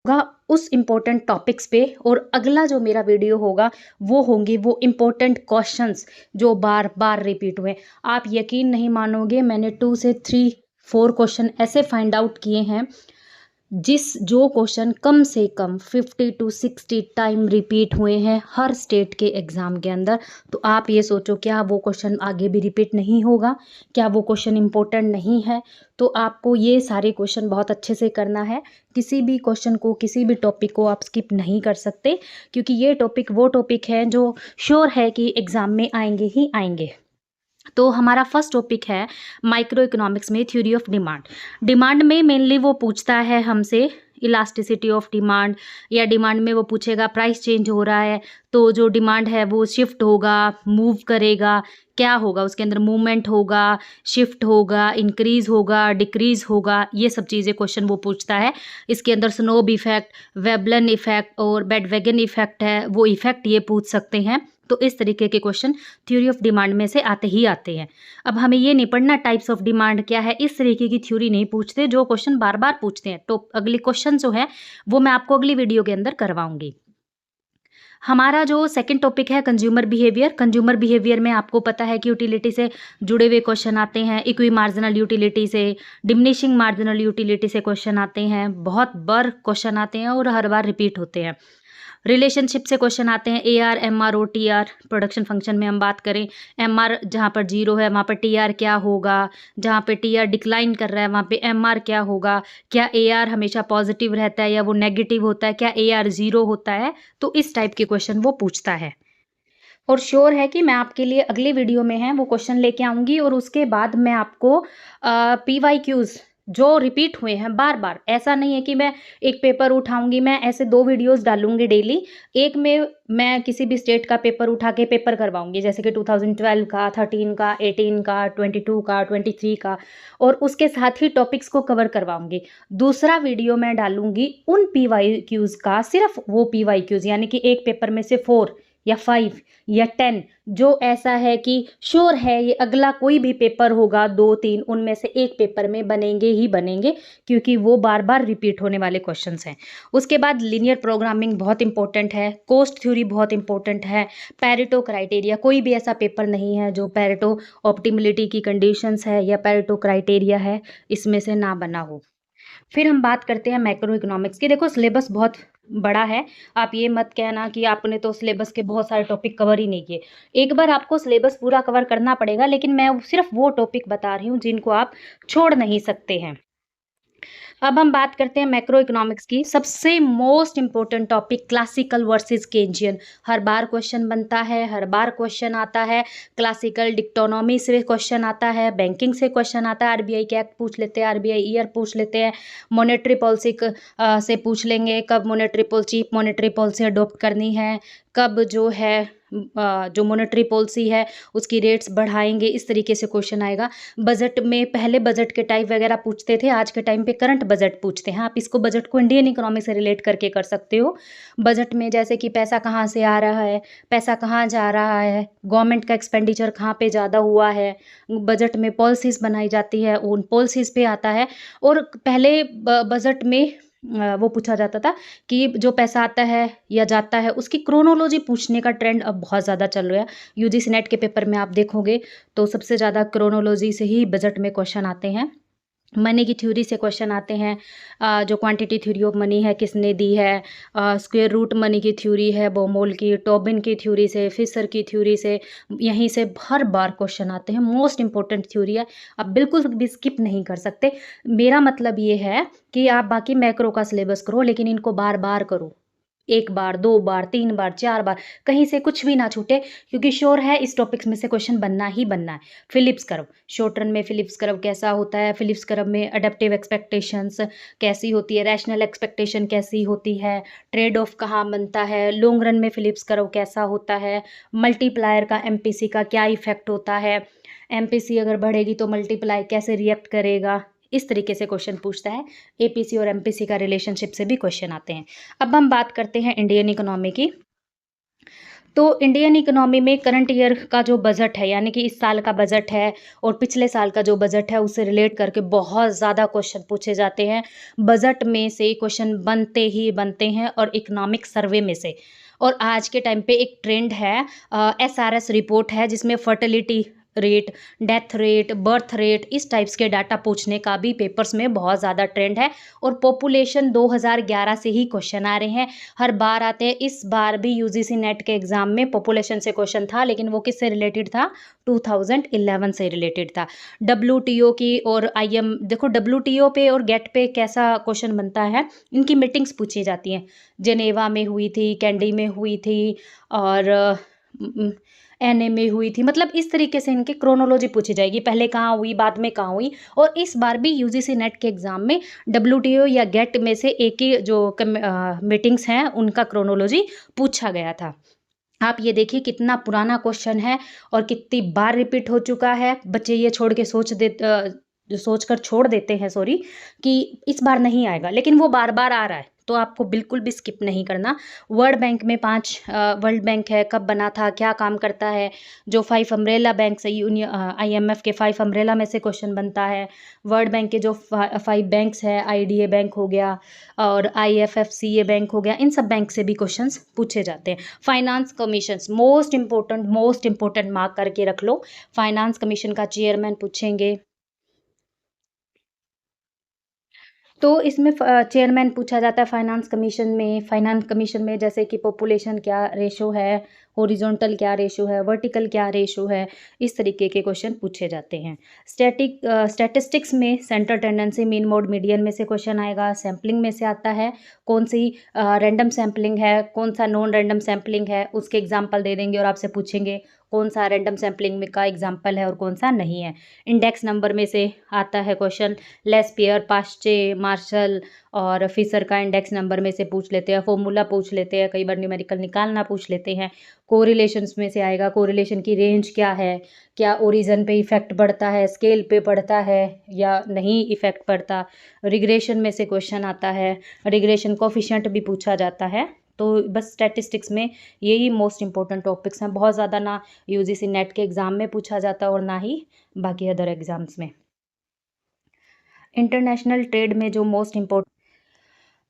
होगा उस important topics पे, और अगला जो मेरा वीडियो होगा वो होंगे वो इम्पोर्टेंट क्वेश्चंस जो बार बार रिपीट हुए। आप यकीन नहीं मानोगे, मैंने 2 से 3 4 क्वेश्चन ऐसे फाइंड आउट किए हैं जो क्वेश्चन कम से कम 50 to 60 टाइम रिपीट हुए हैं हर स्टेट के एग्ज़ाम के अंदर। तो आप ये सोचो, क्या वो क्वेश्चन आगे भी रिपीट नहीं होगा? क्या वो क्वेश्चन इम्पोर्टेंट नहीं है? तो आपको ये सारे क्वेश्चन बहुत अच्छे से करना है। किसी भी क्वेश्चन को, किसी भी टॉपिक को आप स्किप नहीं कर सकते, क्योंकि ये टॉपिक वो टॉपिक है जो श्योर है कि एग्ज़ाम में आएंगे ही आएंगे। तो हमारा फर्स्ट टॉपिक है माइक्रो इकोनॉमिक्स में थ्योरी ऑफ डिमांड। डिमांड में मेनली वो पूछता है हमसे इलास्टिसिटी ऑफ डिमांड, या डिमांड में वो पूछेगा प्राइस चेंज हो रहा है तो जो डिमांड है वो शिफ्ट होगा, मूव करेगा, क्या होगा उसके अंदर, मूवमेंट होगा, शिफ्ट होगा, इंक्रीज होगा, डिक्रीज होगा, ये सब चीज़ें क्वेश्चन वो पूछता है। इसके अंदर स्नोब इफेक्ट, वेबलन इफेक्ट और बेडवेगन इफेक्ट है, वो इफेक्ट ये पूछ सकते हैं। तो इस तरीके के क्वेश्चन थ्योरी ऑफ डिमांड में से आते ही आते हैं। अब हमें ये नहीं पढ़ना टाइप्स ऑफ डिमांड क्या है, इस तरीके की थ्योरी नहीं पूछते जो क्वेश्चन बार बार पूछते हैं। तो अगले क्वेश्चन जो है वो मैं आपको अगली वीडियो के अंदर करवाऊंगी। हमारा जो सेकंड टॉपिक है कंज्यूमर बिहेवियर। कंज्यूमर बिहेवियर में आपको पता है कि यूटिलिटी से जुड़े हुए क्वेश्चन आते हैं, इक्वी मार्जिनल यूटिलिटी से, डिमिनिशिंग मार्जिनल यूटिलिटी से क्वेश्चन आते हैं, बहुत बार क्वेश्चन आते हैं और हर बार रिपीट होते हैं। रिलेशनशिप से क्वेश्चन आते हैं, AR, MR और TR। प्रोडक्शन फंक्शन में हम बात करें, MR जहाँ पर 0 है वहाँ पर TR क्या होगा, जहाँ पे TR डिक्लाइन कर रहा है वहाँ पे MR क्या होगा, क्या AR हमेशा पॉजिटिव रहता है या वो नेगेटिव होता है, क्या AR 0 होता है। तो इस टाइप के क्वेश्चन वो पूछता है। और श्योर है कि मैं आपके लिए अगले वीडियो में है वो क्वेश्चन लेके आऊँगी, और उसके बाद मैं आपको PYQs जो रिपीट हुए हैं बार बार, ऐसा नहीं है कि मैं एक पेपर उठाऊंगी, मैं ऐसे 2 वीडियोस डालूंगी डेली। एक में मैं किसी भी स्टेट का पेपर उठा के पेपर करवाऊंगी, जैसे कि 2012 का, 13 का, 18 का, 22 का, 23 का, और उसके साथ ही टॉपिक्स को कवर करवाऊंगी। दूसरा वीडियो मैं डालूंगी उन PYQs का, सिर्फ वो PYQs, यानी कि एक पेपर में से 4 या 5 या 10 जो ऐसा है कि श्योर है ये अगला कोई भी पेपर होगा 2-3 उनमें से एक पेपर में बनेंगे ही बनेंगे, क्योंकि वो बार बार रिपीट होने वाले क्वेश्चंस हैं। उसके बाद लीनियर प्रोग्रामिंग बहुत इंपॉर्टेंट है, कोस्ट थ्योरी बहुत इंपॉर्टेंट है, पेरेटो क्राइटेरिया, कोई भी ऐसा पेपर नहीं है जो पेरेटो ऑप्टिमलिटी की कंडीशंस है या पेरेटो क्राइटेरिया है इसमें से ना बना हो। फिर हम बात करते हैं मैक्रो इकोनॉमिक्स की। देखो सिलेबस बहुत बड़ा है, आप ये मत कहना कि आपने तो सिलेबस के बहुत सारे टॉपिक कवर ही नहीं किए। एक बार आपको सिलेबस पूरा कवर करना पड़ेगा, लेकिन मैं सिर्फ वो टॉपिक बता रही हूँ जिनको आप छोड़ नहीं सकते हैं। अब हम बात करते हैं मैक्रो इकोनॉमिक्स की। सबसे most important topic classical versus Keynesian. हर बार क्वेश्चन बनता है, हर बार क्वेश्चन आता है। क्लासिकल डिक्टोनॉमी से क्वेश्चन आता है, बैंकिंग से क्वेश्चन आता है, आरबीआई के एक्ट पूछ लेते हैं, आरबीआई ईयर पूछ लेते हैं, मॉनेटरी पॉलिसी से पूछ लेंगे कब मॉनेटरी पॉलिसी अडॉप्ट करनी है, कब जो है जो मॉनेटरी पॉलिसी है उसकी रेट्स बढ़ाएंगे, इस तरीके से क्वेश्चन आएगा। बजट में पहले बजट के टाइप वगैरह पूछते थे, आज के टाइम पे करंट बजट पूछते हैं। आप इसको बजट को इंडियन इकोनॉमी से रिलेट करके कर सकते हो। बजट में जैसे कि पैसा कहाँ से आ रहा है, पैसा कहाँ जा रहा है, गवर्नमेंट का एक्सपेंडिचर कहाँ पे ज़्यादा हुआ है, बजट में पॉलिसीज़ बनाई जाती है, उन पॉलिसीज़ पे आता है। और पहले बजट में वो पूछा जाता था कि जो पैसा आता है या जाता है उसकी क्रोनोलॉजी पूछने का ट्रेंड अब बहुत ज़्यादा चल रहा है। यूजीसी नेट के पेपर में आप देखोगे तो सबसे ज़्यादा क्रोनोलॉजी से ही बजट में क्वेश्चन आते हैं। मनी की थ्योरी से क्वेश्चन आते हैं, जो क्वांटिटी थ्योरी ऑफ मनी है किसने दी है, स्क्वायर रूट मनी की थ्योरी है बोमोल की, टोबिन की थ्योरी से, फिशर की थ्योरी से, यहीं से हर बार क्वेश्चन आते हैं। मोस्ट इंपॉर्टेंट थ्योरी है, आप बिल्कुल भी स्किप नहीं कर सकते। मेरा मतलब ये है कि आप बाकी मैक्रो का सिलेबस करो, लेकिन इनको बार बार करो, 1 बार 2 बार 3 बार 4 बार, कहीं से कुछ भी ना छूटे, क्योंकि श्योर है इस टॉपिक्स में से क्वेश्चन बनना ही बनना है। फिलिप्स कर्व, शॉर्ट रन में फिलिप्स कर्व कैसा होता है, फिलिप्स कर्व में अडेप्टिव एक्सपेक्टेशंस कैसी होती है, रैशनल एक्सपेक्टेशन कैसी होती है, ट्रेड ऑफ कहाँ बनता है, लॉन्ग रन में फिलिप्स कर्व कैसा होता है, मल्टीप्लायर का एमपीसी का क्या इफेक्ट होता है, एमपीसी अगर बढ़ेगी तो मल्टीप्लाई कैसे रिएक्ट करेगा, इस तरीके से क्वेश्चन पूछता है। एपीसी और एमपीसी का रिलेशनशिप से भी क्वेश्चन आते हैं। अब हम बात करते हैं इंडियन इकोनॉमी की। तो इंडियन इकोनॉमी में करंट ईयर का जो बजट है, यानी कि इस साल का बजट है और पिछले साल का जो बजट है, उससे रिलेट करके बहुत ज़्यादा क्वेश्चन पूछे जाते हैं। बजट में से क्वेश्चन बनते ही बनते हैं और इकोनॉमिक सर्वे में से। और आज के टाइम पे एक ट्रेंड है, एसआरएस रिपोर्ट है जिसमें fertility rate, death rate, birth rate, इस टाइप्स के डाटा पूछने का भी पेपर्स में बहुत ज़्यादा ट्रेंड है। और पॉपुलेशन 2011 से ही क्वेश्चन आ रहे हैं, हर बार आते हैं। इस बार भी यूजीसी नेट के एग्जाम में पॉपुलेशन से क्वेश्चन था, लेकिन वो किससे रिलेटेड था? 2011 से रिलेटेड था। डब्ल्यूटीओ की और आईएम, देखो डब्ल्यूटीओ पे और गेट पे कैसा क्वेश्चन बनता है, इनकी मीटिंग्स पूछी जाती हैं। जेनेवा में हुई थी, कैंडी में हुई थी, और एनए में हुई थी। मतलब इस तरीके से इनकी क्रोनोलॉजी पूछी जाएगी, पहले कहाँ हुई, बाद में कहाँ हुई। और इस बार भी यूजीसी नेट के एग्जाम में डब्ल्यूटीओ या गेट में से एक ही जो मीटिंग्स हैं उनका क्रोनोलॉजी पूछा गया था। आप ये देखिए कितना पुराना क्वेश्चन है और कितनी बार रिपीट हो चुका है। बच्चे ये छोड़ के सोचकर छोड़ देते हैं, सॉरी, कि इस बार नहीं आएगा, लेकिन वो बार बार आ रहा है, तो आपको बिल्कुल भी स्किप नहीं करना। वर्ल्ड बैंक में 5 वर्ल्ड बैंक है, कब बना था, क्या काम करता है। जो 5 अम्ब्रेला बैंक से आईएमएफ के 5 अम्ब्रेला में से क्वेश्चन बनता है। वर्ल्ड बैंक के जो 5 बैंक्स है, आईडीए बैंक हो गया और आईएफएफसीए बैंक हो गया, इन सब बैंक से भी क्वेश्चंस पूछे जाते हैं। Finance commission most important mark करके रख लो। फाइनेंस कमीशन का चेयरमैन पूछेंगे, तो इसमें चेयरमैन पूछा जाता है फाइनेंस कमीशन में। फाइनेंस कमीशन में जैसे कि पॉपुलेशन क्या रेशो है, हॉरिजॉन्टल क्या रेशो है, वर्टिकल क्या रेशो है, इस तरीके के क्वेश्चन पूछे जाते हैं। स्टैटिस्टिक्स में centre tendency, mean, mode, median में से क्वेश्चन आएगा। सैम्पलिंग में से आता है, कौन सी रैंडम सैम्पलिंग है, कौन सा नॉन रैंडम सैम्पलिंग है, उसके एग्जाम्पल दे देंगे और आपसे पूछेंगे कौन सा रैंडम सैम्पलिंग में का एग्जाम्पल है और कौन सा नहीं है। इंडेक्स नंबर में से आता है क्वेश्चन, लेस्पियर, पाश्चे, मार्शल और फिशर का इंडेक्स नंबर में से पूछ लेते हैं। फॉर्मूला पूछ लेते हैं, कई बार न्यूमेरिकल निकालना पूछ लेते हैं। कोरिलेशंस में से आएगा, कोरिलेशन की रेंज क्या है, क्या ओरिजन पे इफेक्ट पड़ता है, स्केल पे पड़ता है या नहीं इफेक्ट पड़ता। रिग्रेशन में से क्वेश्चन आता है, रिग्रेशन कोफिशिएंट भी पूछा जाता है। तो बस स्टैटिस्टिक्स में यही मोस्ट इंपॉर्टेंट टॉपिक्स हैं। बहुत ज़्यादा ना यूजीसी नेट के एग्ज़ाम में पूछा जाता है और ना ही बाकी अदर एग्ज़ाम्स में। इंटरनेशनल ट्रेड में जो मोस्ट इम्पोर्टेंट,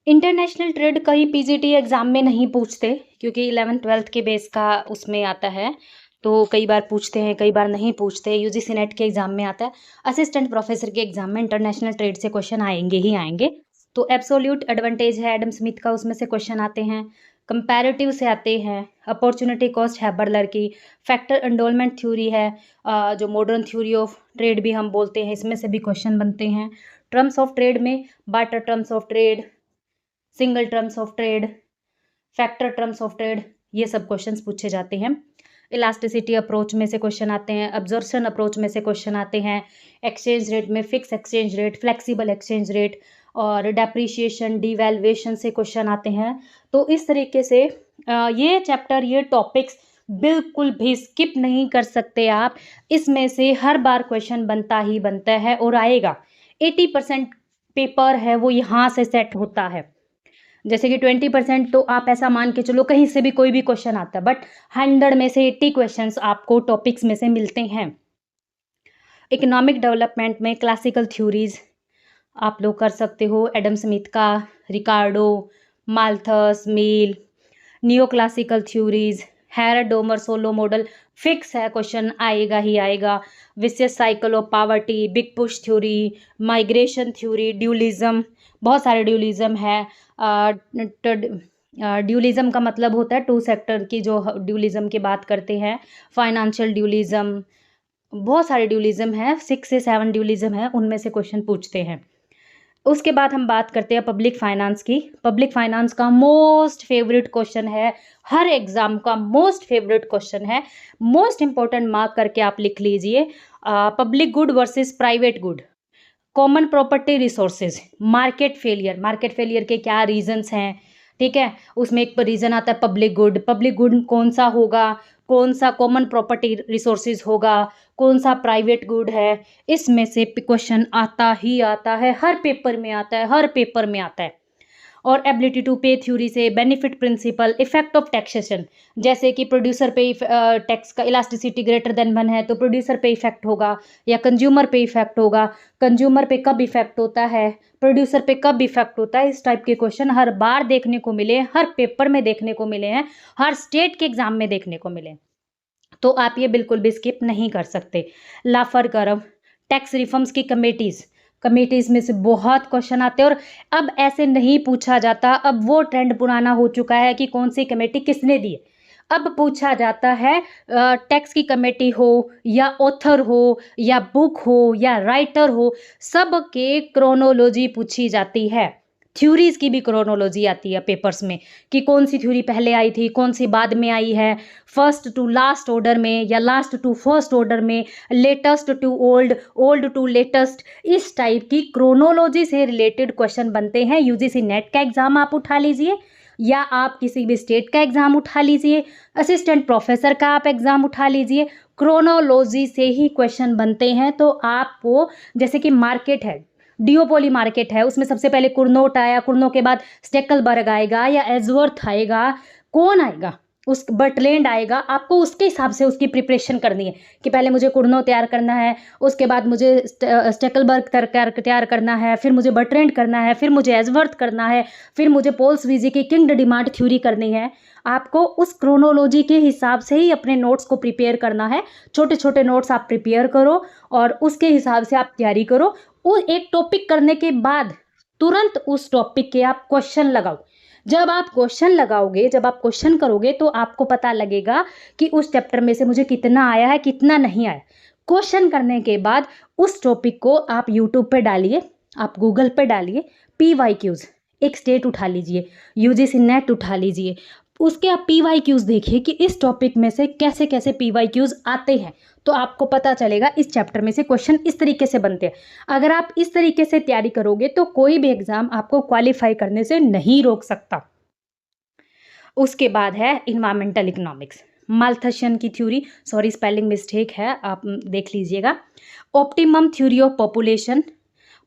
इंटरनेशनल ट्रेड कई पीजीटी एग्ज़ाम में नहीं पूछते, क्योंकि 11th-12th के बेस का उसमें आता है, तो कई बार पूछते हैं, कई बार नहीं पूछते। यूजीसी नेट के एग्ज़ाम में आता है। असिस्टेंट प्रोफेसर के एग्ज़ाम में इंटरनेशनल ट्रेड से क्वेश्चन आएंगे ही आएंगे। तो एब्सोल्यूट एडवांटेज है एडम स्मिथ का, उसमें से क्वेश्चन आते हैं। कंपैरेटिव से आते हैं, अपॉर्चुनिटी कॉस्ट है बर्लर की, फैक्टर एंडोलमेंट थ्योरी है, जो मॉडर्न थ्योरी ऑफ ट्रेड भी हम बोलते हैं, इसमें से भी क्वेश्चन बनते हैं। टर्म्स ऑफ ट्रेड में barter terms of trade, single terms of trade, factor terms of trade, ये सब क्वेश्चंस पूछे जाते हैं। इलास्टिसिटी अप्रोच में से क्वेश्चन आते हैं, अब्जॉर्प्शन अप्रोच में से क्वेश्चन आते हैं। एक्सचेंज रेट में fix exchange rate, flexible exchange rate और डेप्रीशिएशन, डिवैल्यूएशन से क्वेश्चन आते हैं। तो इस तरीके से ये चैप्टर, ये टॉपिक्स बिल्कुल भी स्किप नहीं कर सकते आप। इसमें से हर बार क्वेश्चन बनता ही बनता है और आएगा। 80% पेपर है वो यहाँ से सेट होता है। जैसे कि 20% तो आप ऐसा मान के चलो कहीं से भी कोई भी क्वेश्चन आता है, बट 100 में से 80 क्वेश्चंस आपको टॉपिक्स में से मिलते हैं। इकोनॉमिक डेवलपमेंट में क्लासिकल थ्योरीज आप लोग कर सकते हो, एडम स्मिथ का, Ricardo, Malthus, Mill, neo classical theories, Harrod Domar Solow model, fix है क्वेश्चन आएगा ही आएगा। Vicious cycle of poverty, big push theory, migration theory, dualism, बहुत सारे ड्यूलिज्म है। ड्यूलिज्म का मतलब होता है 2 सेक्टर की जो ड्यूलिज्म की बात करते हैं। फाइनेंशियल ड्यूलिज्म, बहुत सारे ड्यूलिज्म है, 6 से 7 ड्यूलिज्म है, उनमें से क्वेश्चन पूछते हैं। उसके बाद हम बात करते हैं पब्लिक फाइनेंस की। पब्लिक फाइनेंस का मोस्ट फेवरेट क्वेश्चन है, हर एग्जाम का मोस्ट फेवरेट क्वेश्चन है। मोस्ट इंपॉर्टेंट मार्क करके आप लिख लीजिए। Public good versus private good, common property resources, market failure. Market failure के क्या रीजंस हैं, ठीक है, उसमें एक रीजन आता है पब्लिक गुड। पब्लिक गुड कौन सा होगा, कौन सा कॉमन प्रॉपर्टी रिसोर्सेज होगा, कौन सा प्राइवेट गुड है, इसमें से क्वेश्चन आता ही आता है, हर पेपर में आता है, हर पेपर में आता है। और एबिलिटी टू पे थ्योरी से benefit principle, effect of taxation, जैसे कि प्रोड्यूसर पे टैक्स का इलास्टिसिटी ग्रेटर देन 1 है तो प्रोड्यूसर पे इफेक्ट होगा या कंज्यूमर पे इफेक्ट होगा, कंज्यूमर पे कब इफेक्ट होता है, प्रोड्यूसर पे कब इफेक्ट होता है। इस टाइप के क्वेश्चन हर बार देखने को मिले, हर पेपर में देखने को मिले हैं, हर स्टेट के एग्जाम में देखने को मिले, तो आप ये बिल्कुल भी स्किप नहीं कर सकते। लाफर करव, टैक्स रिफॉर्म्स की कमेटीज में से बहुत क्वेश्चन आते हैं और अब ऐसे नहीं पूछा जाता, अब वो ट्रेंड पुराना हो चुका है कि कौन सी कमेटी किसने दी है। अब पूछा जाता है टैक्स की कमेटी हो या ऑथर हो या बुक हो या राइटर हो, सब के क्रोनोलॉजी पूछी जाती है। थ्योरीज की भी क्रोनोलॉजी आती है पेपर्स में कि कौन सी थ्योरी पहले आई थी, कौन सी बाद में आई है, फर्स्ट टू लास्ट ऑर्डर में या लास्ट टू फर्स्ट ऑर्डर में, latest to old, old to latest. इस टाइप की क्रोनोलॉजी से रिलेटेड क्वेश्चन बनते हैं। यूजीसी नेट का एग्जाम आप उठा लीजिए या आप किसी भी स्टेट का एग्जाम उठा लीजिए, असिस्टेंट प्रोफेसर का आप एग्जाम उठा लीजिए, क्रोनोलॉजी से ही क्वेश्चन बनते हैं। तो आपको जैसे कि मार्केट है, डिओपोली मार्केट है, उसमें सबसे पहले कुर्नोट आया, कुर्नो के बाद स्टेकलबर्ग आएगा या एजवर्थ आएगा, कौन आएगा, उस बर्टलैंड आएगा। आपको उसके हिसाब से उसकी प्रिपरेशन करनी है कि पहले मुझे कुर्नो तैयार करना है, उसके बाद मुझे स्टेकलबर्ग तैयार करना है, फिर मुझे बर्टलैंड करना है, फिर मुझे एजवर्थ करना है, फिर मुझे पोल्स वीजी की किंग डिमांड थ्योरी करनी है। आपको उस क्रोनोलॉजी के हिसाब से ही अपने नोट्स को प्रिपेयर करना है। छोटे छोटे नोट्स आप प्रिपेयर करो और उसके हिसाब से आप तैयारी करो। वो एक टॉपिक करने के बाद तुरंत उस टॉपिक के आप क्वेश्चन लगाओ। जब आप क्वेश्चन लगाओगे, जब आप क्वेश्चन करोगे तो आपको पता लगेगा कि उस चैप्टर में से मुझे कितना आया है, कितना नहीं आया। क्वेश्चन करने के बाद उस टॉपिक को आप यूट्यूब पे डालिए, आप गूगल पे डालिए, PYQs, एक स्टेट उठा लीजिए, यूजीसी नेट उठा लीजिए, उसके आप PYQs देखिए कि इस टॉपिक में से कैसे कैसे PYQs आते हैं, तो आपको पता चलेगा इस चैप्टर में से क्वेश्चन इस तरीके से बनते हैं। अगर आप इस तरीके से तैयारी करोगे तो कोई भी एग्जाम आपको क्वालिफाई करने से नहीं रोक सकता। उसके बाद है इन्वायरमेंटल इकोनॉमिक्स, माल्थशियन की थ्योरी, सॉरी स्पेलिंग मिस्टेक है, आप देख लीजिएगा। ऑप्टिमम थ्योरी ऑफ पॉपुलेशन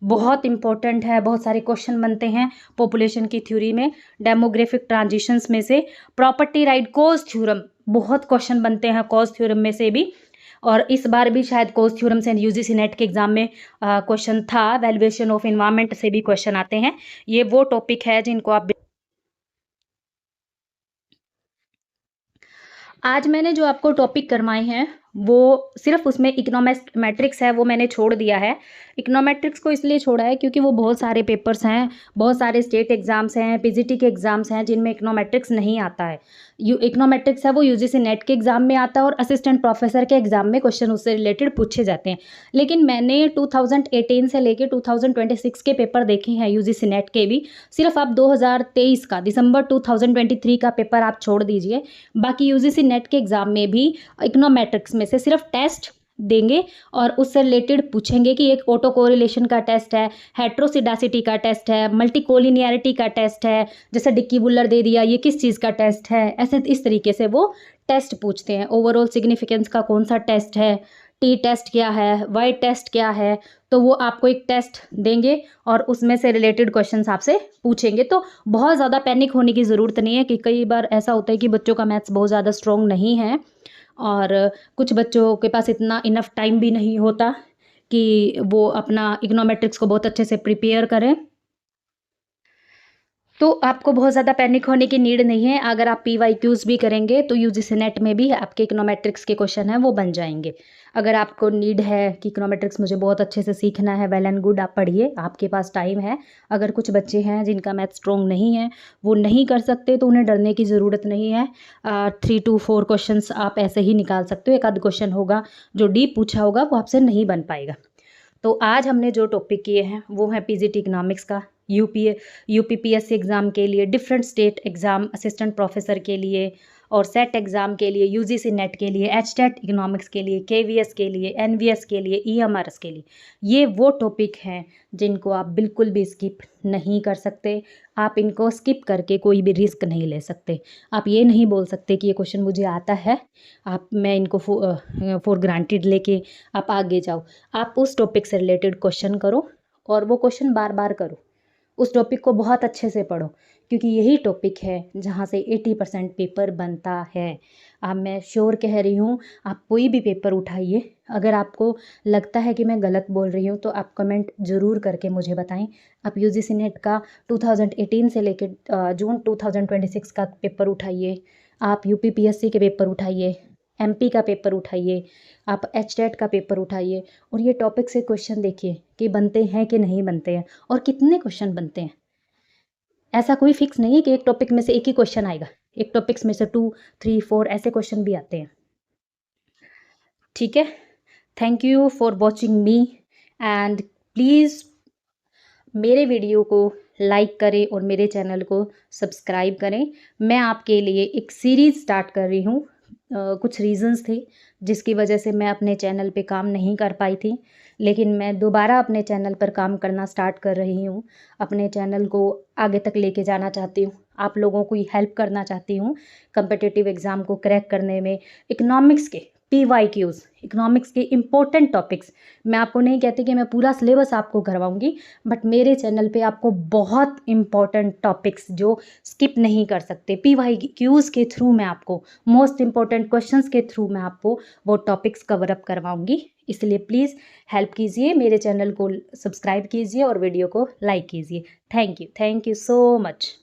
बहुत इंपॉर्टेंट है, बहुत सारे क्वेश्चन बनते हैं पॉपुलेशन की थ्योरी में। डेमोग्राफिक ट्रांजिशंस में से प्रॉपर्टी राइट कॉज थ्योरम, बहुत क्वेश्चन बनते हैं कॉज थ्योरम में से भी, और इस बार भी शायद कॉज थ्योरम से यूजीसी नेट के एग्जाम में क्वेश्चन था। वैल्यूएशन ऑफ एनवायरनमेंट से भी क्वेश्चन आते हैं। ये वो टॉपिक है जिनको आप, आज मैंने जो आपको टॉपिक करवाए हैं वो सिर्फ उसमें इकोनॉमेट्रिक्स है, वो मैंने छोड़ दिया है। इकोनॉमेट्रिक्स को इसलिए छोड़ा है क्योंकि वो बहुत सारे पेपर्स हैं, बहुत सारे स्टेट एग्जाम्स हैं, पीजीटी के एग्जाम्स हैं जिनमें इकोनॉमेट्रिक्स नहीं आता है। इकोनॉमेट्रिक्स है वो यूजीसी नेट के एग्जाम में आता है और असिस्टेंट प्रोफेसर के एग्जाम में क्वेश्चन उससे रिलेटेड पूछे जाते हैं। लेकिन मैंने 2018 से लेके 2026 के पेपर देखे हैं यूजीसी नेट के भी। सिर्फ आप 2023 का दिसंबर 2023 का पेपर आप छोड़ दीजिए, बाकी यूजीसी नेट के एग्जाम में भी इकोनॉमेट्रिक्स में से सिर्फ टेस्ट देंगे और उससे रिलेटेड पूछेंगे कि एक ऑटो कोरिलेशन का टेस्ट है, हेट्रोसिडासिटी का टेस्ट है, मल्टीकोलिनियरिटी का टेस्ट है, जैसे डिक्की बुलर दे दिया, ये किस चीज़ का टेस्ट है, ऐसे इस तरीके से वो टेस्ट पूछते हैं। ओवरऑल सिग्निफिकेंस का कौन सा टेस्ट है, टी टेस्ट क्या है, वाई टेस्ट क्या है, तो वो आपको एक टेस्ट देंगे और उसमें से रिलेटेड क्वेश्चंस आपसे पूछेंगे। तो बहुत ज़्यादा पैनिक होने की ज़रूरत नहीं है कि कई बार ऐसा होता है कि बच्चों का मैथ्स बहुत ज़्यादा स्ट्रॉन्ग नहीं है और कुछ बच्चों के पास इतना इनफ टाइम भी नहीं होता कि वो अपना इकोनॉमेट्रिक्स को बहुत अच्छे से प्रिपेयर करें। तो आपको बहुत ज़्यादा पैनिक होने की नीड नहीं है। अगर आप PYQs भी करेंगे तो यूजीसी नेट में भी आपके इकोनॉमेट्रिक्स के क्वेश्चन हैं वो बन जाएंगे। अगर आपको नीड है कि इकोनॉमेट्रिक्स मुझे बहुत अच्छे से सीखना है, वेल एंड गुड, आप पढ़िए, आपके पास टाइम है। अगर कुछ बच्चे हैं जिनका मैथ स्ट्रॉन्ग नहीं है, वो नहीं कर सकते, तो उन्हें डरने की ज़रूरत नहीं है। 3 to 4 क्वेश्चंस आप ऐसे ही निकाल सकते हो। एक आध क्वेश्चन होगा जो डीप पूछा होगा वो आपसे नहीं बन पाएगा। तो आज हमने जो टॉपिक किए हैं वो है पीजीटी इकोनॉमिक्स का, यूपीपीएससी एग्ज़ाम के लिए, different state exam assistant professor के लिए और सेट एग्ज़ाम के लिए, यूजीसी नेट के लिए, एचटेट इकोनॉमिक्स के लिए, केवीएस के लिए, एनवीएस के लिए, ईएमआरएस के लिए। ये वो टॉपिक हैं जिनको आप बिल्कुल भी स्किप नहीं कर सकते। आप इनको स्किप करके कोई भी रिस्क नहीं ले सकते। आप ये नहीं बोल सकते कि ये क्वेश्चन मुझे आता है, मैं इनको फॉर ग्रांटेड लेके आप आगे जाओ। आप उस टॉपिक से रिलेटेड क्वेश्चन करो और वो क्वेश्चन बार बार करो। उस टॉपिक को बहुत अच्छे से पढ़ो, क्योंकि यही टॉपिक है जहाँ से 80% पेपर बनता है। अब मैं श्योर कह रही हूँ, आप कोई भी पेपर उठाइए, अगर आपको लगता है कि मैं गलत बोल रही हूँ तो आप कमेंट ज़रूर करके मुझे बताएं। आप यूजीसी नेट का 2018 से लेकर जून 2026 का पेपर उठाइए, आप यूपीपीएससी के पेपर उठाइए, एमपी का पेपर उठाइए, आप एचटेट का पेपर उठाइए और ये टॉपिक से क्वेश्चन देखिए कि बनते हैं कि नहीं बनते हैं और कितने क्वेश्चन बनते हैं। ऐसा कोई फिक्स नहीं है कि एक टॉपिक में से एक ही क्वेश्चन आएगा, एक टॉपिक्स में से 2, 3, 4 ऐसे क्वेश्चन भी आते हैं। ठीक है, thank you for watching me and please मेरे वीडियो को लाइक करें और मेरे चैनल को सब्सक्राइब करें। मैं आपके लिए एक सीरीज़ स्टार्ट कर रही हूँ। कुछ रीज़न्स थे जिसकी वजह से मैं अपने चैनल पे काम नहीं कर पाई थी, लेकिन मैं दोबारा अपने चैनल पर काम करना स्टार्ट कर रही हूँ। अपने चैनल को आगे तक लेके जाना चाहती हूँ, आप लोगों की हेल्प करना चाहती हूँ कम्पिटिटिव एग्ज़ाम को क्रैक करने में। इकोनॉमिक्स के PYQs, इकोनॉमिक्स के इम्पोर्टेंट टॉपिक्स, मैं आपको नहीं कहती कि मैं पूरा सिलेबस आपको करवाऊँगी, बट मेरे चैनल पे आपको बहुत इम्पॉर्टेंट टॉपिक्स जो स्किप नहीं कर सकते, PYQs के थ्रू मैं आपको, मोस्ट इम्पॉर्टेंट क्वेश्चंस के थ्रू मैं आपको वो टॉपिक्स कवर अप करवाऊँगी। इसलिए प्लीज़ हेल्प कीजिए, मेरे चैनल को सब्सक्राइब कीजिए और वीडियो को लाइक कीजिए। Thank you so much.